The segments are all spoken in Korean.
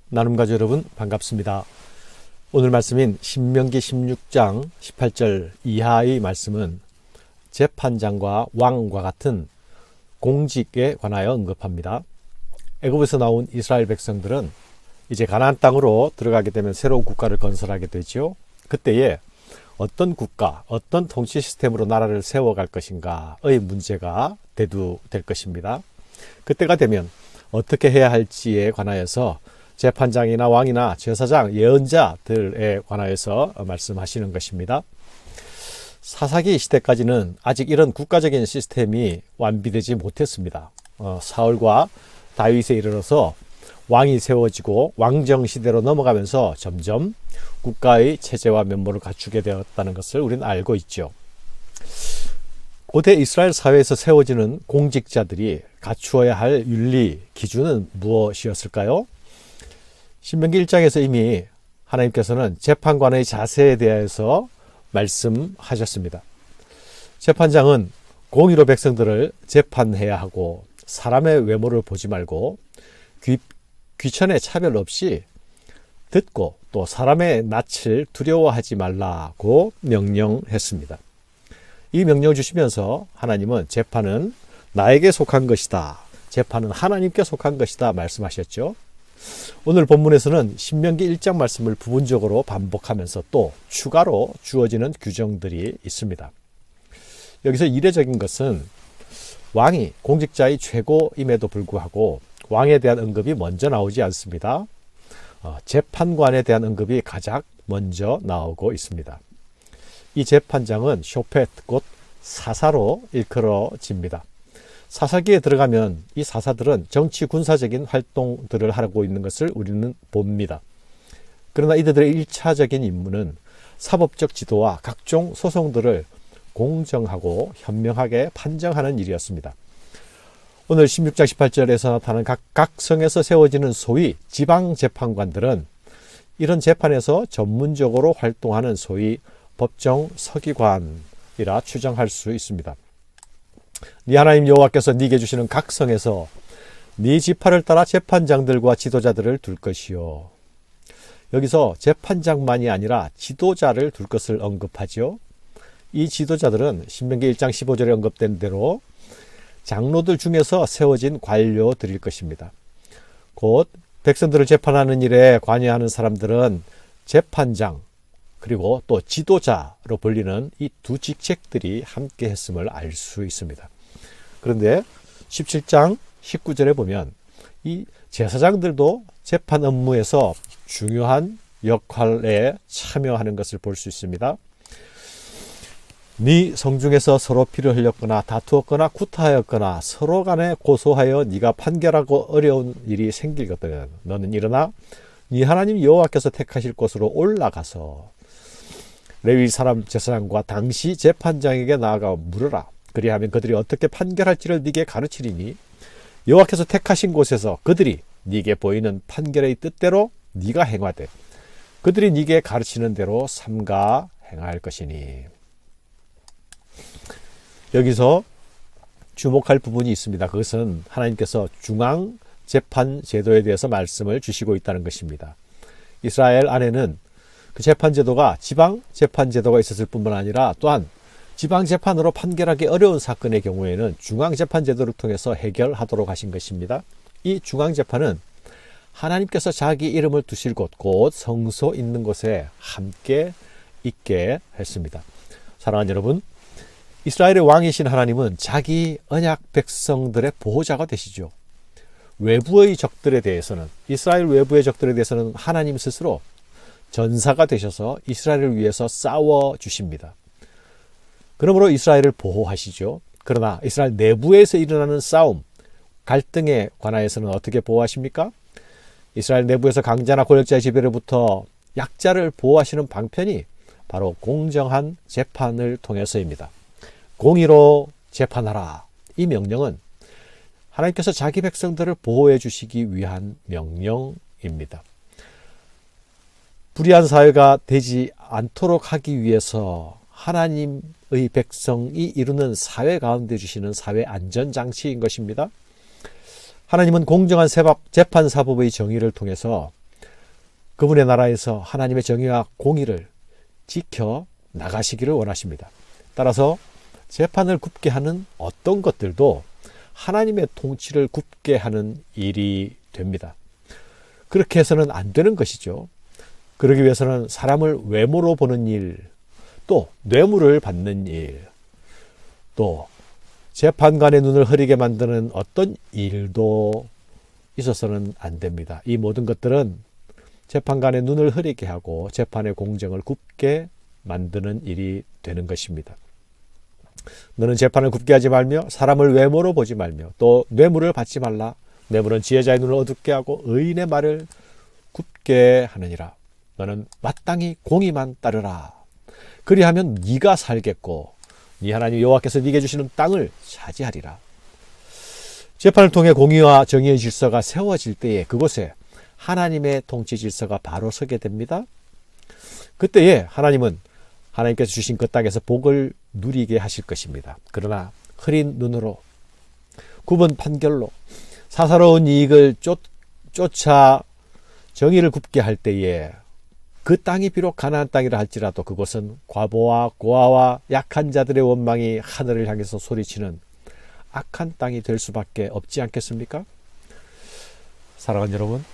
나눔가족 여러분 반갑습니다. 오늘 말씀인 신명기 16장 18절 이하의 말씀은 재판장과 왕과 같은 공직에 관하여 언급합니다. 애굽에서 나온 이스라엘 백성들은 이제 가나안 땅으로 들어가게 되면 새로운 국가를 건설하게 되죠. 그때에 어떤 국가, 어떤 통치 시스템으로 나라를 세워갈 것인가의 문제가 대두될 것입니다. 그때가 되면 어떻게 해야 할지에 관하여서 재판장이나 왕이나 제사장, 예언자들에 관하여서 말씀하시는 것입니다. 사사기 시대까지는 아직 이런 국가적인 시스템이 완비되지 못했습니다. 사울과 다윗에 이르러서 왕이 세워지고 왕정시대로 넘어가면서 점점 국가의 체제와 면모를 갖추게 되었다는 것을 우리는 알고 있죠. 고대 이스라엘 사회에서 세워지는 공직자들이 갖추어야 할 윤리, 기준은 무엇이었을까요? 신명기 1장에서 이미 하나님께서는 재판관의 자세에 대해서 말씀하셨습니다. 재판장은 공의로 백성들을 재판해야 하고 사람의 외모를 보지 말고 귀천의 차별 없이 듣고 또 사람의 낯을 두려워하지 말라고 명령했습니다. 이 명령을 주시면서 하나님은 재판은 나에게 속한 것이다. 재판은 하나님께 속한 것이다 말씀하셨죠. 오늘 본문에서는 신명기 1장 말씀을 부분적으로 반복하면서 또 추가로 주어지는 규정들이 있습니다. 여기서 이례적인 것은 왕이 공직자의 최고임에도 불구하고 왕에 대한 언급이 먼저 나오지 않습니다. 재판관에 대한 언급이 가장 먼저 나오고 있습니다. 이 재판장은 쇼펫 곧 사사로 일컬어집니다. 사사기에 들어가면 이 사사들은 정치 군사적인 활동들을 하고 있는 것을 우리는 봅니다. 그러나 이들의 1차적인 임무는 사법적 지도와 각종 소송들을 공정하고 현명하게 판정하는 일이었습니다. 오늘 16장 18절에서 나타나는 각 성에서 세워지는 소위 지방재판관들은 이런 재판에서 전문적으로 활동하는 소위 법정 서기관이라 추정할 수 있습니다. 네 하나님 여호와께서 네게 주시는 각 성에서 네 지파를 따라 재판장들과 지도자들을 둘 것이요. 여기서 재판장만이 아니라 지도자를 둘 것을 언급하죠. 이 지도자들은 신명기 1장 15절에 언급된 대로 장로들 중에서 세워진 관료들일 것입니다. 곧 백성들을 재판하는 일에 관여하는 사람들은 재판장 그리고 또 지도자로 불리는 이 두 직책들이 함께 했음을 알 수 있습니다. 그런데 17장 19절에 보면 이 제사장들도 재판 업무에서 중요한 역할에 참여하는 것을 볼 수 있습니다. 네 성중에서 서로 피를 흘렸거나 다투었거나 구타하였거나 서로 간에 고소하여 네가 판결하고 어려운 일이 생기거든. 너는 일어나 네 하나님 여호와께서 택하실 곳으로 올라가서 레위 사람 제사장과 당시 재판장에게 나아가 물으라. 그리하면 그들이 어떻게 판결할지를 네게 가르치리니 여호와께서 택하신 곳에서 그들이 네게 보이는 판결의 뜻대로 네가 행하되 그들이 네게 가르치는 대로 삼가 행할 것이니. 여기서 주목할 부분이 있습니다. 그것은 하나님께서 중앙 재판 제도에 대해서 말씀을 주시고 있다는 것입니다. 이스라엘 안에는 그 재판 제도가 지방 재판 제도가 있었을 뿐만 아니라 또한 지방 재판으로 판결하기 어려운 사건의 경우에는 중앙 재판 제도를 통해서 해결하도록 하신 것입니다. 이 중앙 재판은 하나님께서 자기 이름을 두실 곳, 곧 성소 있는 곳에 함께 있게 했습니다. 사랑하는 여러분, 이스라엘의 왕이신 하나님은 자기 언약 백성들의 보호자가 되시죠. 외부의 적들에 대해서는, 이스라엘 외부의 적들에 대해서는 하나님 스스로 전사가 되셔서 이스라엘을 위해서 싸워 주십니다. 그러므로 이스라엘을 보호하시죠. 그러나 이스라엘 내부에서 일어나는 싸움, 갈등에 관하여서는 어떻게 보호하십니까? 이스라엘 내부에서 강자나 권력자의 지배로부터 약자를 보호하시는 방편이 바로 공정한 재판을 통해서입니다. 공의로 재판하라. 이 명령은 하나님께서 자기 백성들을 보호해 주시기 위한 명령입니다. 불의한 사회가 되지 않도록 하기 위해서 하나님의 백성이 이루는 사회 가운데 주시는 사회 안전장치인 것입니다. 하나님은 공정한 재판사법의 정의를 통해서 그분의 나라에서 하나님의 정의와 공의를 지켜 나가시기를 원하십니다. 따라서 재판을 굽게 하는 어떤 것들도 하나님의 통치를 굽게 하는 일이 됩니다. 그렇게 해서는 안 되는 것이죠. 그러기 위해서는 사람을 외모로 보는 일, 또 뇌물을 받는 일, 또 재판관의 눈을 흐리게 만드는 어떤 일도 있어서는 안 됩니다. 이 모든 것들은 재판관의 눈을 흐리게 하고 재판의 공정을 굽게 만드는 일이 되는 것입니다. 너는 재판을 굽게 하지 말며 사람을 외모로 보지 말며 또 뇌물을 받지 말라. 뇌물은 지혜자의 눈을 어둡게 하고 의인의 말을 굽게 하느니라. 너는 마땅히 공의만 따르라. 그리하면 네가 살겠고 네 하나님 여호와께서 네게 주시는 땅을 차지하리라. 재판을 통해 공의와 정의의 질서가 세워질 때에 그곳에 하나님의 통치 질서가 바로 서게 됩니다. 그때에 하나님은 하나님께서 주신 그 땅에서 복을 누리게 하실 것입니다. 그러나 흐린 눈으로 굽은 판결로 사사로운 이익을 쫓아 정의를 굽게 할 때에 그 땅이 비록 가나안 땅이라 할지라도 그곳은 과부와 고아와 약한 자들의 원망이 하늘을 향해서 소리치는 악한 땅이 될 수밖에 없지 않겠습니까? 사랑하는 여러분,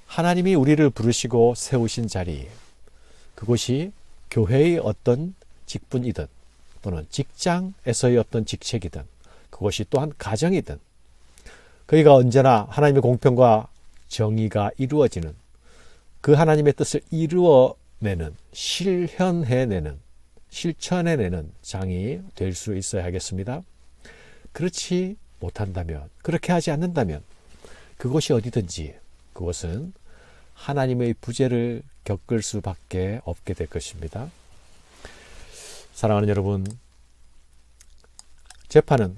하나님이 우리를 부르시고 세우신 자리, 그곳이 교회의 어떤 직분이든 또는 직장에서의 어떤 직책이든 그것이 또한 가정이든 거기가 언제나 하나님의 공평과 정의가 이루어지는 그 하나님의 뜻을 이루어내는 실현해내는 실천해내는 장이 될 수 있어야 하겠습니다. 그렇지 못한다면 그렇게 하지 않는다면 그곳이 어디든지 그것은 하나님의 부재를 겪을 수밖에 없게 될 것입니다. 사랑하는 여러분, 재판은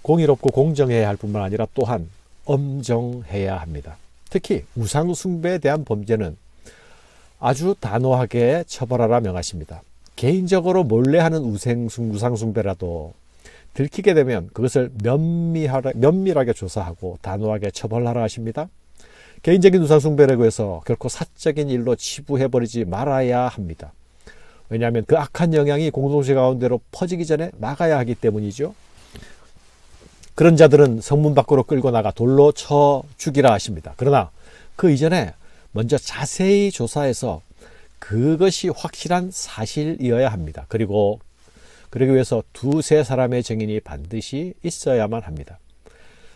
공의롭고 공정해야 할 뿐만 아니라 또한 엄정해야 합니다. 특히 우상 숭배에 대한 범죄는 아주 단호하게 처벌하라 명하십니다. 개인적으로 몰래 하는 우상 숭배라도 들키게 되면 그것을 면밀하게 조사하고 단호하게 처벌하라 하십니다. 개인적인 우상 숭배라고 해서 결코 사적인 일로 치부해버리지 말아야 합니다. 왜냐하면 그 악한 영향이 공동체 가운데로 퍼지기 전에 막아야 하기 때문이죠. 그런 자들은 성문 밖으로 끌고 나가 돌로 쳐 죽이라 하십니다. 그러나 그 이전에 먼저 자세히 조사해서 그것이 확실한 사실이어야 합니다. 그리고 그러기 위해서 두세 사람의 증인이 반드시 있어야만 합니다.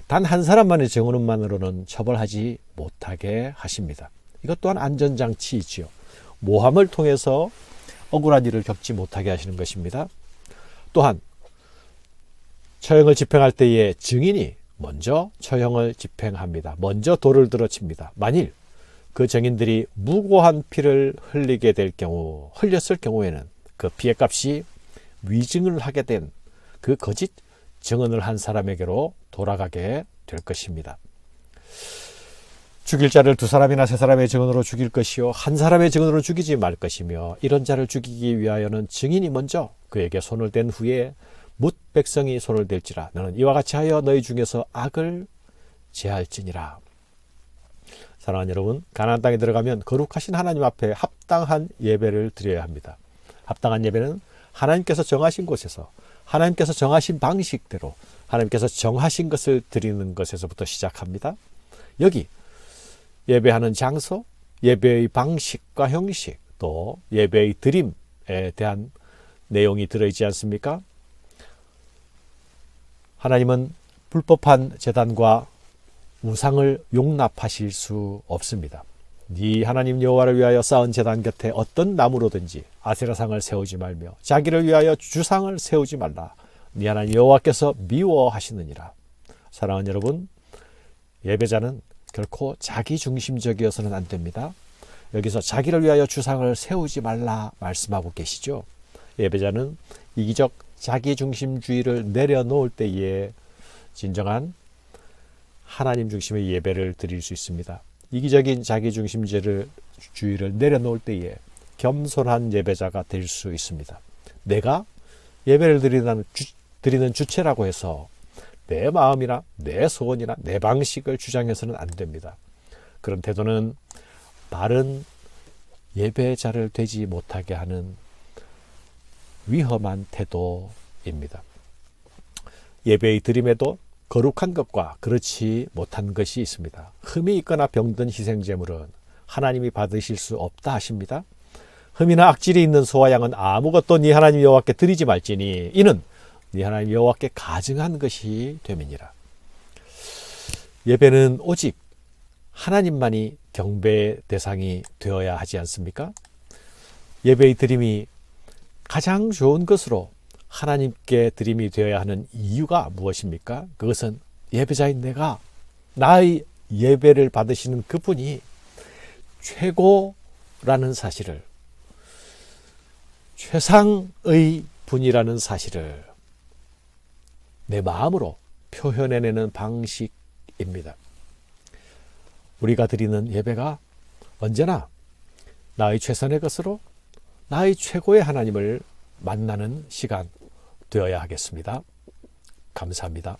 단 한 사람만의 증언만으로는 처벌하지 못하게 하십니다. 이것 또한 안전장치이지요. 모함을 통해서 억울한 일을 겪지 못하게 하시는 것입니다. 또한 처형을 집행할 때에 증인이 먼저 처형을 집행합니다. 먼저 돌을 들어칩니다. 만일 그 증인들이 무고한 피를 흘리게 될 경우, 흘렸을 경우에는 그 피해값이 위증을 하게 된 그 거짓 증언을 한 사람에게로 돌아가게 될 것입니다. 죽일 자를 두 사람이나 세 사람의 증언으로 죽일 것이요 한 사람의 증언으로 죽이지 말 것이며 이런 자를 죽이기 위하여는 증인이 먼저 그에게 손을 댄 후에 뭇 백성이 손을 댈지라 너는 이와 같이 하여 너희 중에서 악을 제할지니라. 사랑하는 여러분, 가나안 땅에 들어가면 거룩하신 하나님 앞에 합당한 예배를 드려야 합니다. 합당한 예배는 하나님께서 정하신 곳에서 하나님께서 정하신 방식대로 하나님께서 정하신 것을 드리는 것에서부터 시작합니다. 여기 예배하는 장소, 예배의 방식과 형식, 또 예배의 드림에 대한 내용이 들어있지 않습니까? 하나님은 불법한 제단과 우상을 용납하실 수 없습니다. 네 하나님 여호와를 위하여 쌓은 제단 곁에 어떤 나무로든지 아세라상을 세우지 말며 자기를 위하여 주상을 세우지 말라. 네 하나님 여호와께서 미워하시느니라. 사랑하는 여러분, 예배자는 결코 자기 중심적이어서는 안 됩니다. 여기서 자기를 위하여 주상을 세우지 말라 말씀하고 계시죠. 예배자는 이기적 자기 중심주의를 내려놓을 때에 진정한 하나님 중심의 예배를 드릴 수 있습니다. 이기적인 자기 중심주의를 내려놓을 때에 겸손한 예배자가 될 수 있습니다. 내가 예배를 드리는 주체라고 해서 내 마음이나 내 소원이나 내 방식을 주장해서는 안 됩니다. 그런 태도는 바른 예배자를 되지 못하게 하는 위험한 태도입니다. 예배의 드림에도 거룩한 것과 그렇지 못한 것이 있습니다. 흠이 있거나 병든 희생제물은 하나님이 받으실 수 없다 하십니다. 흠이나 악질이 있는 소와 양은 아무것도 네 하나님 여호와께 드리지 말지니 이는 네 하나님 여호와께 가증한 것이 됨이니라. 예배는 오직 하나님만이 경배의 대상이 되어야 하지 않습니까? 예배의 드림이 가장 좋은 것으로 하나님께 드림이 되어야 하는 이유가 무엇입니까? 그것은 예배자인 내가 나의 예배를 받으시는 그분이 최고라는 사실을, 최상의 분이라는 사실을 내 마음으로 표현해내는 방식입니다. 우리가 드리는 예배가 언제나 나의 최선의 것으로 나의 최고의 하나님을 만나는 시간 되어야 하겠습니다. 감사합니다.